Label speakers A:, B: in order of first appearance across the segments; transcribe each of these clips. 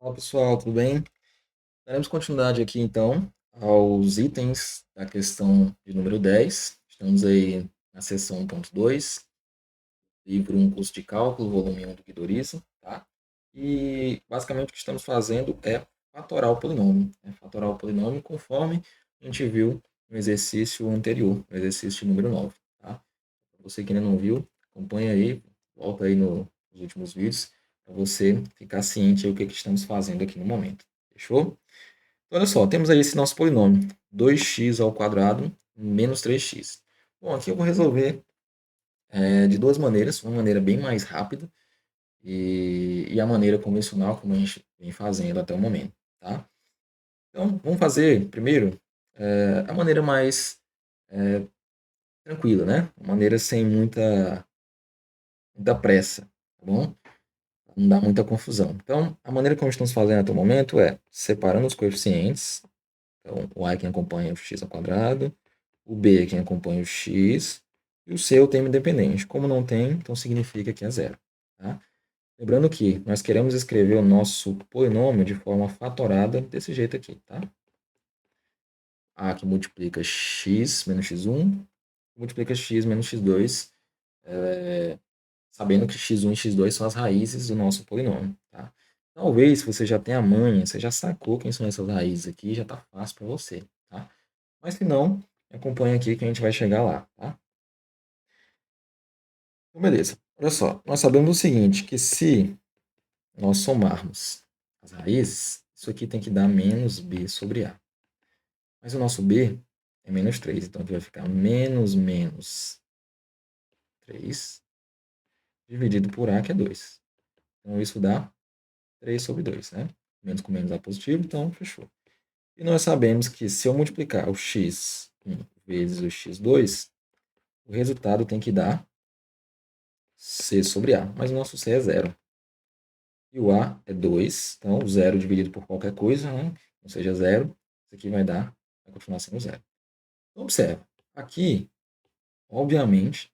A: Fala pessoal, tudo bem? Daremos continuidade aqui então aos itens da questão de número 10. Estamos aí na seção 1.2, livro 1, curso de cálculo, volume 1 do Guidoriza, tá? E basicamente o que estamos fazendo é fatorar o polinômio, né? Fatorar o polinômio conforme a gente viu no exercício anterior, no exercício de número 9, tá? Você que ainda não viu, acompanha aí, volta aí nos últimos vídeos, para você ficar ciente aí o que estamos fazendo aqui no momento. Fechou? Então, olha só, temos aí esse nosso polinômio, 2x ao quadrado menos 3x. Bom, aqui eu vou resolver de duas maneiras, uma maneira bem mais rápida e a maneira convencional, como a gente vem fazendo até o momento, tá? Então, vamos fazer primeiro a maneira mais tranquila, né? A maneira sem muita pressa, tá bom? Não dá muita confusão. Então, a maneira como estamos fazendo até o momento é separando os coeficientes. Então, o a é quem acompanha o x ao quadrado, o b é quem acompanha o x, e o c é o termo independente. Como não tem, então significa que é zero. Tá? Lembrando que nós queremos escrever o nosso polinômio de forma fatorada desse jeito aqui. Tá? A que multiplica x menos x1, multiplica x menos x2, sabendo que x1 e x2 são as raízes do nosso polinômio. Tá? Talvez você já tenha a manha, você já sacou quem são essas raízes aqui, já está fácil para você. Tá? Mas se não, acompanha aqui que a gente vai chegar lá. Tá? Então, beleza. Olha só, nós sabemos o seguinte, que se nós somarmos as raízes, isso aqui tem que dar menos b sobre a. Mas o nosso b é menos 3, então aqui vai ficar menos 3 dividido por a, que é 2. Então isso dá 3 sobre 2, né? Menos com menos dá positivo, então fechou. E nós sabemos que se eu multiplicar o x1 vezes o x2, o resultado tem que dar c sobre a, mas o nosso c é zero. E o a é 2, então 0 dividido por qualquer coisa, né? Ou seja, zero, isso aqui vai continuar sendo zero. Então, observa, aqui, obviamente,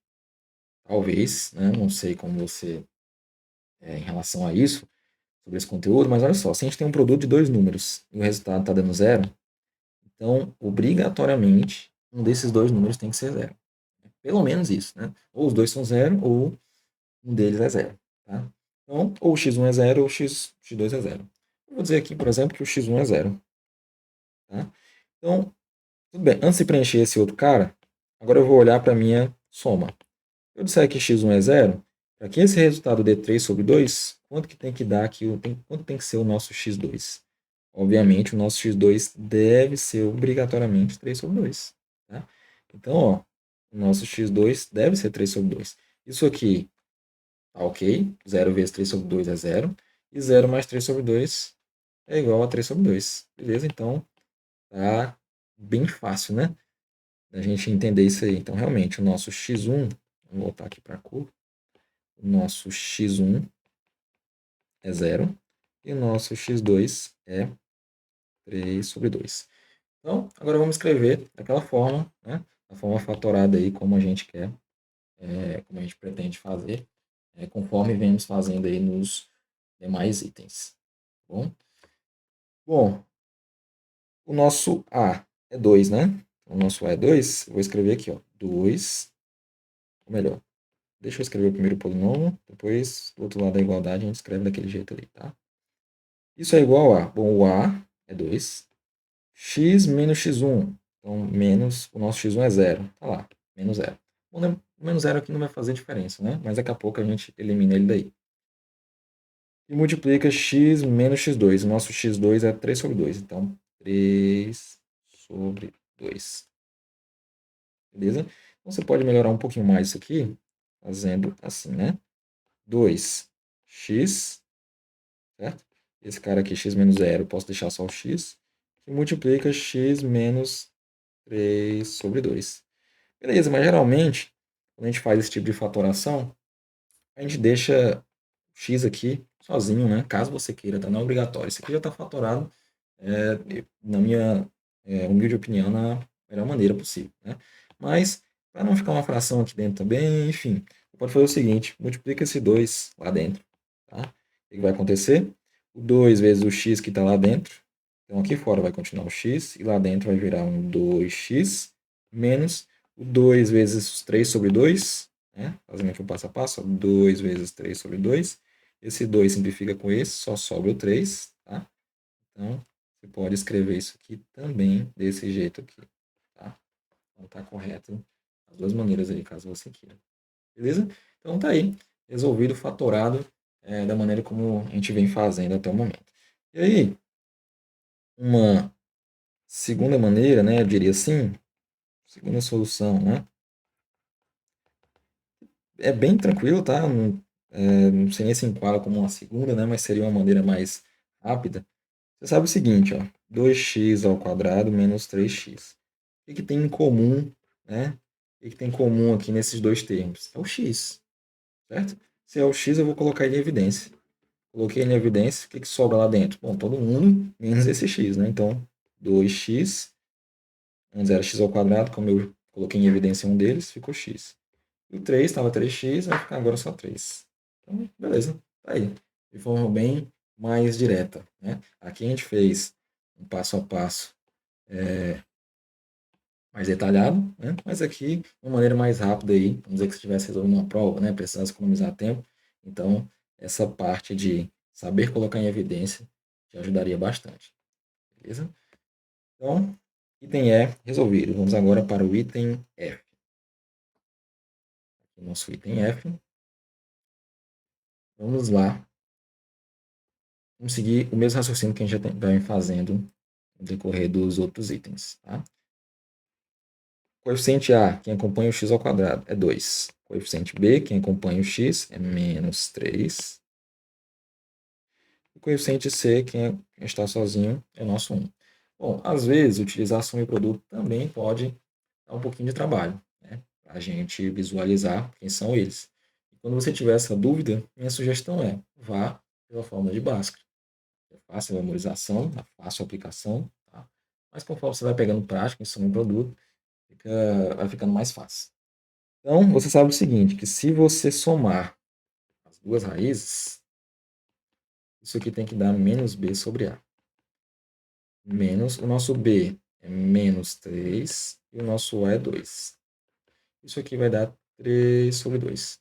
A: talvez, né? Não sei como você em relação a isso, sobre esse conteúdo, mas olha só, se a gente tem um produto de dois números e o resultado está dando zero, então, obrigatoriamente, um desses dois números tem que ser zero. Pelo menos isso, né? Ou os dois são zero, ou um deles é zero. Tá? Então, ou x1 é zero, ou x2 é zero. Eu vou dizer aqui, por exemplo, que o x1 é zero. Tá? Então, tudo bem. Antes de preencher esse outro cara, agora eu vou olhar para a minha soma. Se eu disser que x1 é zero, para que esse resultado dê 3 sobre 2, quanto que tem que dar aqui, quanto tem que ser o nosso x2? Obviamente, o nosso x2 deve ser obrigatoriamente 3 sobre 2. Tá? Então, ó, o nosso x2 deve ser 3 sobre 2. Isso aqui tá ok. 0 vezes 3 sobre 2 é 0. E 0 mais 3 sobre 2 é igual a 3 sobre 2. Beleza? Então, tá bem fácil, né? Da gente entender isso aí. Então, realmente, o nosso x1, vamos voltar aqui para a cor, o nosso x1 é 0 e o nosso x2 é 3 sobre 2. Então, agora vamos escrever daquela forma, né? Da forma fatorada aí, como a gente quer, como a gente pretende fazer, conforme vemos fazendo aí nos demais itens. Tá bom? Bom, o nosso A é 2, né? O nosso A é 2, eu vou escrever aqui, ó, 2, ou melhor, deixa eu escrever o primeiro polinômio, depois do outro lado da igualdade a gente escreve daquele jeito ali, tá? Isso é igual a, bom, o A é 2, x menos x1, então menos, o nosso x1 é 0, tá lá, menos 0. O menos 0 aqui não vai fazer diferença, né? Mas daqui a pouco a gente elimina ele daí. E multiplica x menos x2, o nosso x2 é 3 sobre 2, então 3 sobre 2. Beleza? Então você pode melhorar um pouquinho mais isso aqui, fazendo assim, né? 2x, certo? Esse cara aqui, x menos 0, eu posso deixar só o x, que multiplica x menos 3 sobre 2. Beleza, mas geralmente, quando a gente faz esse tipo de fatoração, a gente deixa o x aqui sozinho, né? Caso você queira, tá? Não é obrigatório. Isso aqui já está fatorado, na minha humilde opinião, na melhor maneira possível, né? Mas, para não ficar uma fração aqui dentro também, enfim, você pode fazer o seguinte, multiplica esse 2 lá dentro, tá? O que vai acontecer? o 2 vezes o x que está lá dentro. Então, aqui fora vai continuar o x, e lá dentro vai virar um 2x, menos o 2 vezes os 3 sobre 2, né? Fazendo aqui um passo a passo, 2 vezes 3 sobre 2. Esse 2 simplifica com esse, só sobra o 3, tá? Então, você pode escrever isso aqui também desse jeito aqui, tá? Então, tá correto as duas maneiras aí, caso você queira. Beleza? Então, tá aí. Resolvido, fatorado, da maneira como a gente vem fazendo até o momento. E aí, uma segunda maneira, né, eu diria assim, segunda solução, né? É bem tranquilo, tá? Não sei nem se enquadra como uma segunda, né? Mas seria uma maneira mais rápida. Você sabe o seguinte, ó, 2x ao quadrado menos 3x. O que tem em comum, né? O que tem em comum aqui nesses dois termos? É o x, certo? Se é o x, eu vou colocar ele em evidência. Coloquei ele em evidência, o que sobra lá dentro? Bom, todo mundo menos esse x, né? Então, 2x, antes era x ao quadrado, como eu coloquei em evidência um deles, ficou x. E o 3 estava 3x, vai ficar agora só 3. Então, beleza, tá aí. De forma bem mais direta, né? Aqui a gente fez um passo a passo mais detalhado, né? Mas aqui, uma maneira mais rápida aí, vamos dizer que se estivesse resolvendo uma prova, né? Precisasse economizar tempo. Então, essa parte de saber colocar em evidência te ajudaria bastante, beleza? Então, item E resolvido. Vamos agora para o item F. Aqui, nosso item F. Vamos lá. Vamos seguir o mesmo raciocínio que a gente já vem fazendo no decorrer dos outros itens, tá? Coeficiente A, quem acompanha o x ao quadrado, é 2. Coeficiente B, quem acompanha o x, é menos 3. O coeficiente C, quem está sozinho, é nosso 1. Bom, às vezes, utilizar soma e produto também pode dar um pouquinho de trabalho, né? Para a gente visualizar quem são eles. E quando você tiver essa dúvida, minha sugestão é, vá pela fórmula de Bhaskara. É fácil a memorização, é fácil a aplicação, tá? Mas conforme você vai pegando prática em soma e produto, vai ficando mais fácil. Então, você sabe o seguinte, que se você somar as duas raízes, isso aqui tem que dar menos b sobre a. Menos, o nosso b é menos 3 e o nosso a é 2. Isso aqui vai dar 3 sobre 2.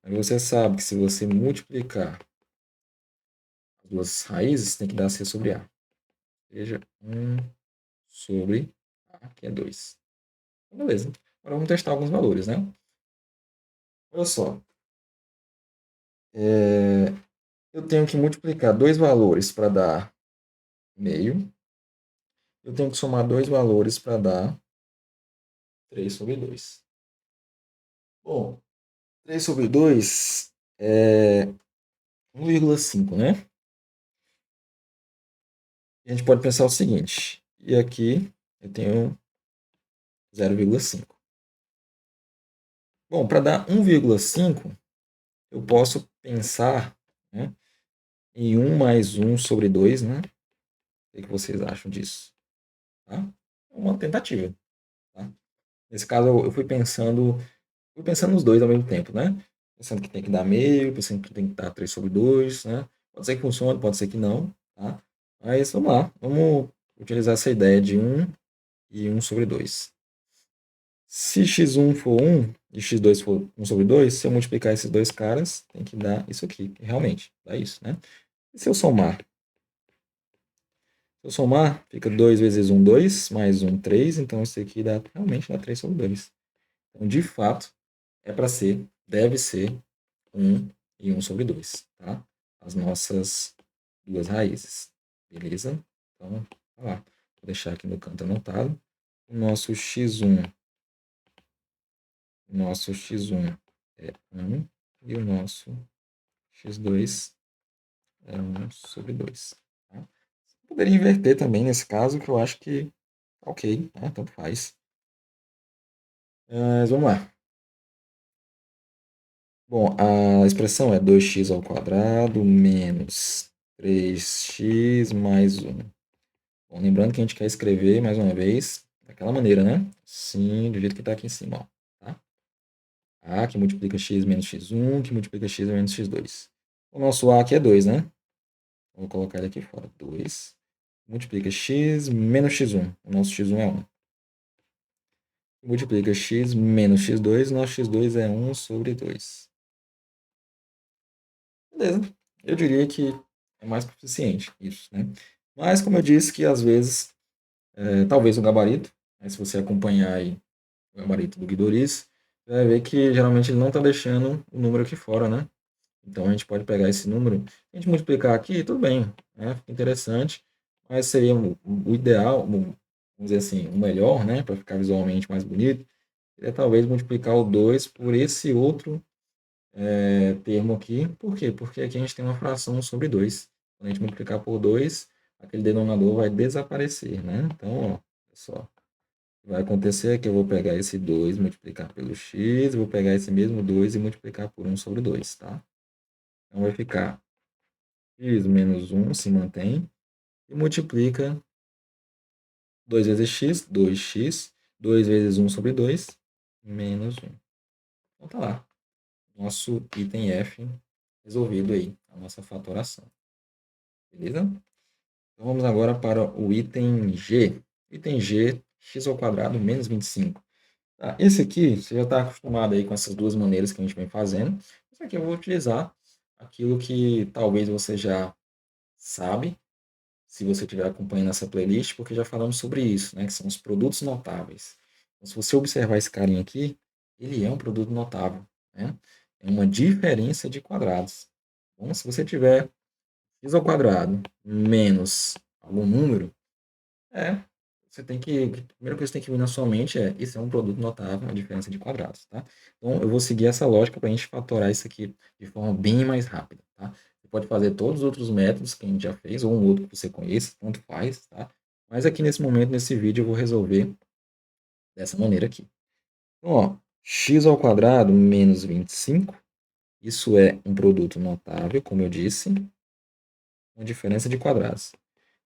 A: Aí você sabe que se você multiplicar as duas raízes, tem que dar c sobre a. Ou seja, 1 sobre a, que é 2. Então, beleza. Agora vamos testar alguns valores, né? Olha só. Eu tenho que multiplicar dois valores para dar meio. Eu tenho que somar dois valores para dar 3 sobre 2. Bom, 3 sobre 2 é 1,5, né? E a gente pode pensar o seguinte. E aqui eu tenho 0,5. Bom, para dar 1,5, eu posso pensar, né, em 1 mais 1 sobre 2, né? O que vocês acham disso? Tá? É uma tentativa. Tá? Nesse caso, eu fui pensando nos dois ao mesmo tempo, né? Pensando que tem que dar meio, pensando que tem que dar 3 sobre 2, né? Pode ser que funcione, pode ser que não, tá? Mas vamos lá, vamos utilizar essa ideia de 1 e 1 sobre 2. Se x1 for 1 e x2 for 1 sobre 2, se eu multiplicar esses dois caras, tem que dar isso aqui, realmente, dá isso, né? E se eu somar? Se eu somar, fica 2 vezes 1, 2, mais 1, 3, então isso aqui realmente dá 3 sobre 2. Então, de fato, é para ser, deve ser 1 e 1 sobre 2, tá? As nossas duas raízes, beleza? Então, lá. Vou deixar aqui no canto anotado. O nosso x1 é 1 e o nosso x2 é 1 sobre 2. Tá? Poderia inverter também nesse caso, que eu acho que ok, né? Tanto faz. Mas vamos lá. Bom, a expressão é 2x ao quadrado menos 3x mais 1. Bom, lembrando que a gente quer escrever, mais uma vez, daquela maneira, né? Sim, do jeito que está aqui em cima. Ó, tá? A que multiplica x menos x1, que multiplica x menos x2. O nosso A aqui é 2, né? Vou colocar ele aqui fora. 2 multiplica x menos x1. O nosso x1 é 1. Multiplica x menos x2. Nosso x2 é 1 sobre 2. Beleza. Eu diria que é mais que suficiente isso, né? Mas, como eu disse, que às vezes, talvez o gabarito, né, se você acompanhar aí o gabarito do Guidoriz, você vai ver que geralmente ele não está deixando o número aqui fora, né? Então a gente pode pegar esse número, a gente multiplicar aqui, tudo bem, né? Fica interessante, mas seria o ideal, vamos dizer assim, o melhor, né? Para ficar visualmente mais bonito, é talvez multiplicar o 2 por esse outro termo aqui. Por quê? Porque aqui a gente tem uma fração sobre 2. Quando a gente multiplicar por 2, aquele denominador vai desaparecer, né? Então, ó, olha só. O que vai acontecer é que eu vou pegar esse 2 multiplicar pelo x, vou pegar esse mesmo 2 e multiplicar por 1 sobre 2, tá? Então vai ficar x menos 1 se mantém e multiplica 2 vezes x, 2x, 2 vezes 1 sobre 2, menos 1. Então tá lá. Nosso item F resolvido aí, a nossa fatoração. Beleza? Então vamos agora para o item G. Item G, x ao quadrado menos 25. Tá, esse aqui, você já está acostumado aí com essas duas maneiras que a gente vem fazendo. Isso aqui eu vou utilizar aquilo que talvez você já sabe, se você estiver acompanhando essa playlist, porque já falamos sobre isso, né, que são os produtos notáveis. Então, se você observar esse carinha aqui, ele é um produto notável, né? É uma diferença de quadrados. Então, se você tiver x ao quadrado menos algum número, você tem que, a primeira coisa que você tem que vir na sua mente é, isso é um produto notável, uma diferença de quadrados, tá? Então, eu vou seguir essa lógica para a gente fatorar isso aqui de forma bem mais rápida, tá? Você pode fazer todos os outros métodos que a gente já fez, ou um outro que você conheça, tanto faz, tá? Mas aqui nesse momento, nesse vídeo, eu vou resolver dessa maneira aqui. Então, ó, x ao quadrado menos 25, isso é um produto notável, como eu disse, uma diferença de quadrados.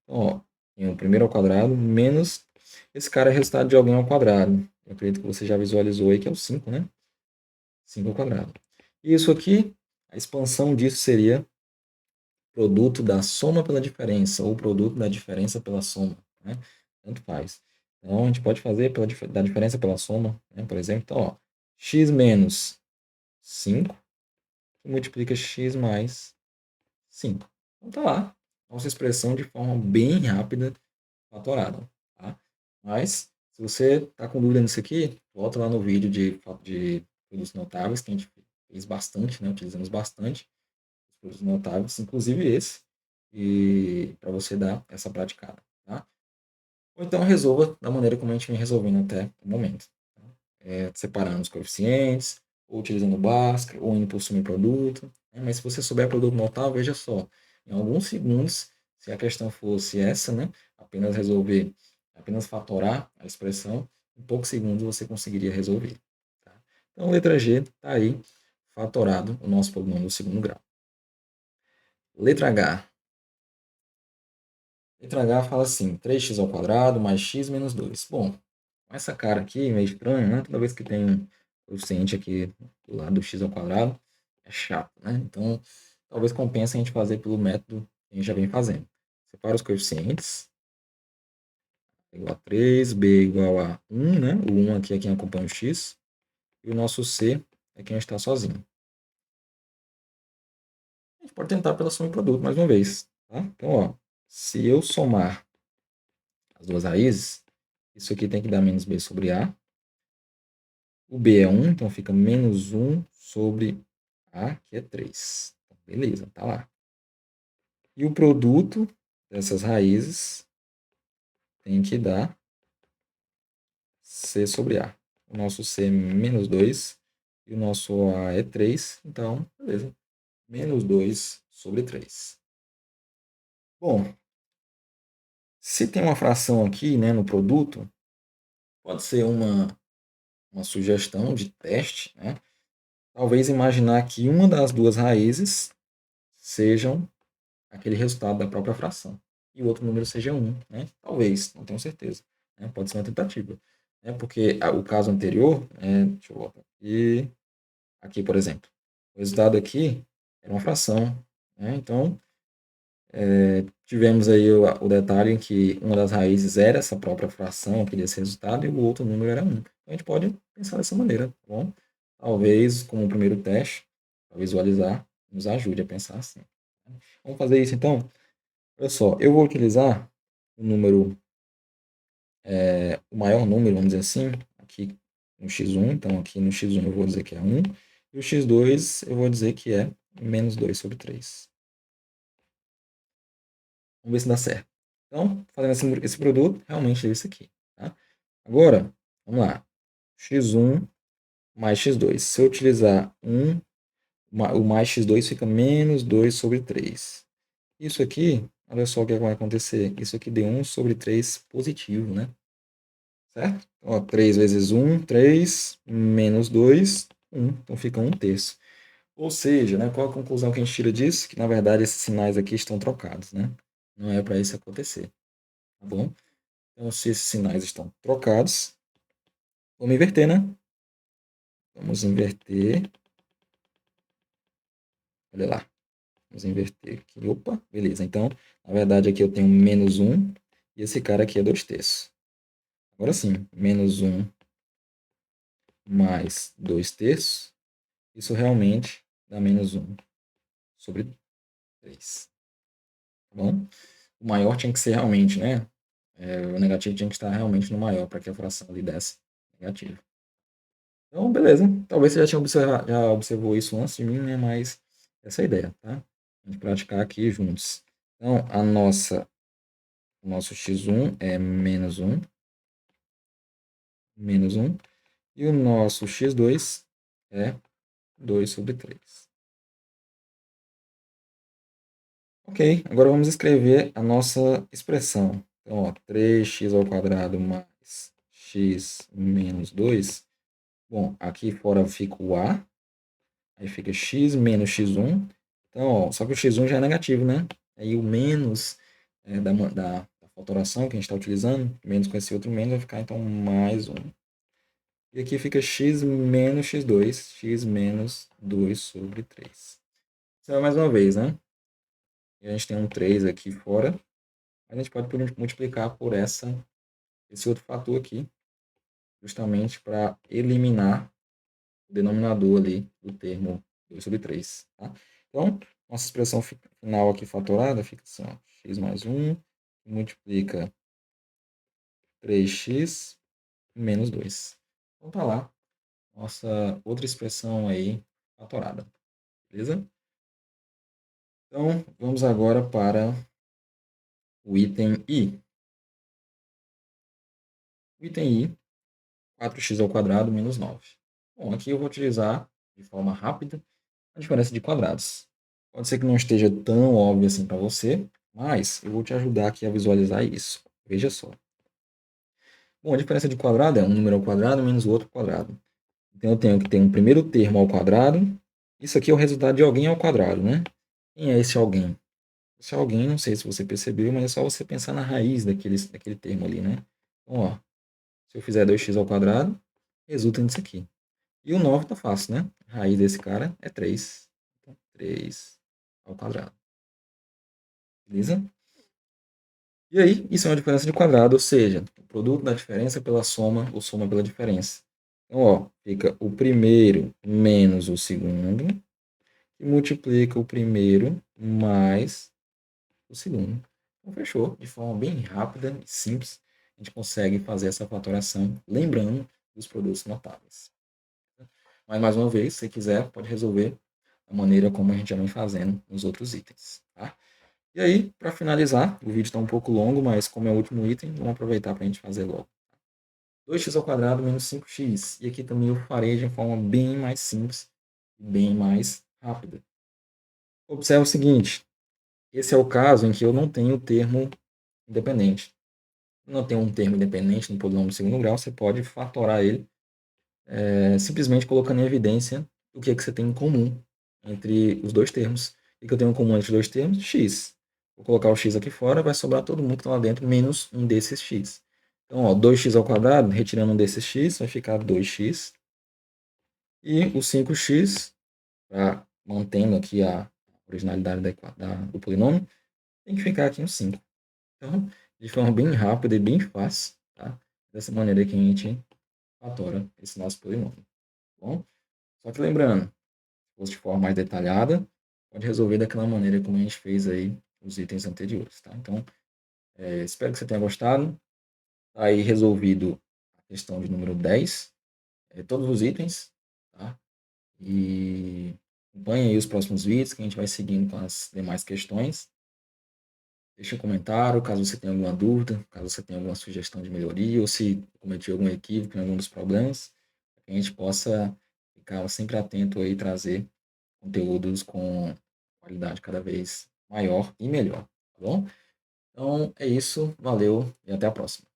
A: Então, ó, tem o primeiro ao quadrado menos esse cara é resultado de alguém ao quadrado. Eu acredito que você já visualizou aí que é o 5, né? 5 ao quadrado. E isso aqui, a expansão disso seria produto da soma pela diferença, ou produto da diferença pela soma, né? Tanto faz. Então, a gente pode fazer da diferença pela soma, né? Por exemplo, então, ó, x menos 5 que multiplica x mais 5. Então, tá lá. Nossa expressão de forma bem rápida, fatorada. Tá? Mas, se você está com dúvida nisso aqui, volta lá no vídeo de produtos notáveis, que a gente fez bastante, né? Utilizamos bastante os produtos notáveis, inclusive esse, e para você dar essa praticada. Tá? Ou então resolva da maneira como a gente vem resolvendo até o momento. Tá? Separando os coeficientes, ou utilizando o Bhaskara, ou indo por suma e produto. Né? Mas se você souber produto notável, veja só, em alguns segundos, se a questão fosse essa, né? Apenas resolver, apenas fatorar a expressão, em poucos segundos você conseguiria resolver. Tá? Então, letra G está aí, fatorado o nosso polinômio do segundo grau. Letra H. Letra H fala assim, 3x ao quadrado mais x menos 2. Bom, com essa cara aqui, meio estranho, né? Toda vez que tem um coeficiente aqui do lado do x ao quadrado, é chato, né? Então, talvez compense a gente fazer pelo método que a gente já vem fazendo. Separa os coeficientes. A igual a 3, B igual a 1, né? O 1 aqui é quem acompanha o x. E o nosso C é quem está sozinho. A gente pode tentar pela soma e produto mais uma vez. Tá? Então, ó, se eu somar as duas raízes, isso aqui tem que dar menos b sobre a. O b é 1, então fica menos 1 sobre a, que é 3. Beleza, tá lá. E o produto dessas raízes tem que dar c sobre a. O nosso c é menos 2 e o nosso a é 3, então, beleza. Menos 2 sobre 3. Bom, se tem uma fração aqui, né, no produto, pode ser uma sugestão de teste, né? Talvez imaginar que uma das duas raízes sejam aquele resultado da própria fração e o outro número seja 1, né? Talvez, não tenho certeza. Né? Pode ser uma tentativa. Né? Porque o caso anterior, deixa eu voltar aqui, por exemplo, o resultado aqui era uma fração. Né? Então, Tivemos aí o detalhe em que uma das raízes era essa própria fração aqui desse resultado e o outro número era 1. Então, a gente pode pensar dessa maneira, tá bom? Talvez, como primeiro teste, para visualizar, nos ajude a pensar assim. Vamos fazer isso então? Olha só, eu vou utilizar o número, o maior número, vamos dizer assim, aqui no x1. Então, aqui no x1 eu vou dizer que é 1. E o x2 eu vou dizer que é menos 2 sobre 3. Vamos ver se dá certo. Então, fazendo esse produto, realmente é isso aqui. Tá? Agora, vamos lá. x1 mais x2. Se eu utilizar o mais x2 fica menos 2 sobre 3. Isso aqui, olha só o que vai acontecer. Isso aqui deu 1 sobre 3 positivo, né? Certo? Ó, 3 vezes 1, 3, menos 2, 1. Então fica 1/3. Ou seja, né, qual a conclusão que a gente tira disso? Que, na verdade, esses sinais aqui estão trocados, né? Não é para isso acontecer, tá bom? Então, se esses sinais estão trocados, vamos inverter, né? Vamos inverter. Olha lá. Vamos inverter aqui. Opa, beleza. Então, na verdade, aqui eu tenho menos 1 e esse cara aqui é 2/3. Agora sim, menos 1 mais 2/3. Isso realmente dá menos 1 sobre 3. Tá bom? O maior tinha que ser realmente, né? O negativo tinha que estar realmente no maior para que a fração ali desse negativo. Então, beleza. Talvez você já observou isso antes de mim, né? Mas essa é a ideia, tá? A gente praticar aqui juntos. Então, o nosso x1 é menos 1, e o nosso x2 é 2 sobre 3. Ok, agora vamos escrever a nossa expressão. Então, ó, 3x ao quadrado mais x menos 2. Bom, aqui fora fica o a, aí fica x menos x1. Então, ó, só que o x1 já é negativo, né? Aí o menos da fatoração que a gente está utilizando, menos com esse outro menos, vai ficar então mais 1. E aqui fica x menos x2, x menos 2 sobre 3. Então, mais uma vez, né? E a gente tem um 3 aqui fora. A gente pode multiplicar por esse outro fator aqui, justamente para eliminar o denominador ali do termo 2 sobre 3. Tá? Então, nossa expressão final aqui fatorada fica assim, ó, x mais 1 multiplica 3x menos 2. Então tá lá, nossa outra expressão aí fatorada. Beleza? Então, vamos agora para o item I. O item I, 4x ao quadrado menos 9. Bom, aqui eu vou utilizar de forma rápida a diferença de quadrados. Pode ser que não esteja tão óbvio assim para você, mas eu vou te ajudar aqui a visualizar isso. Veja só. Bom, a diferença de quadrado é um número ao quadrado menos o outro quadrado. Então eu tenho que ter um primeiro termo ao quadrado. Isso aqui é o resultado de alguém ao quadrado, né? Quem é esse alguém? Esse alguém, não sei se você percebeu, mas é só você pensar na raiz daquele termo ali, né? Então, ó, se eu fizer 2x ao quadrado, resulta nisso aqui. E o 9 tá fácil, né? A raiz desse cara é 3. Então, 3 ao quadrado. Beleza? E aí, isso é uma diferença de quadrado, ou seja, o produto da diferença pela soma, ou soma pela diferença. Então, ó, fica o primeiro menos o segundo, e multiplica o primeiro mais o segundo. Então, fechou. De forma bem rápida e simples, a gente consegue fazer essa fatoração, lembrando dos produtos notáveis. Mas, mais uma vez, se quiser, pode resolver da maneira como a gente já vem fazendo nos outros itens. Tá? E aí, para finalizar, o vídeo está um pouco longo, mas como é o último item, vamos aproveitar para a gente fazer logo. 2x ao quadrado menos 5x. E aqui também eu farei de forma bem mais simples e bem mais rápida. Observe o seguinte, esse é o caso em que eu não tenho termo independente. Não tem um termo independente no polinômio de segundo grau, você pode fatorar ele simplesmente colocando em evidência o que é que você tem em comum entre os dois termos. E que eu tenho em comum entre os dois termos? X. Vou colocar o x aqui fora, vai sobrar todo mundo que está lá dentro, menos um desses x. Então, ó, 2x ao quadrado, retirando um desses x, vai ficar 2x. E o 5x, mantendo aqui a originalidade do polinômio, tem que ficar aqui um 5. Então, de forma bem rápida e bem fácil, tá? Dessa maneira que a gente fatora esse nosso polinômio, tá bom? Só que lembrando, se fosse de forma mais detalhada, pode resolver daquela maneira como a gente fez aí os itens anteriores, tá? Então, espero que você tenha gostado. Tá aí resolvido a questão de número 10, todos os itens, tá? E acompanhe aí os próximos vídeos que a gente vai seguindo com as demais questões. Deixe um comentário caso você tenha alguma dúvida, caso você tenha alguma sugestão de melhoria ou se cometi algum equívoco em algum dos problemas, para que a gente possa ficar sempre atento aí e trazer conteúdos com qualidade cada vez maior e melhor, tá bom? Então é isso, valeu e até a próxima.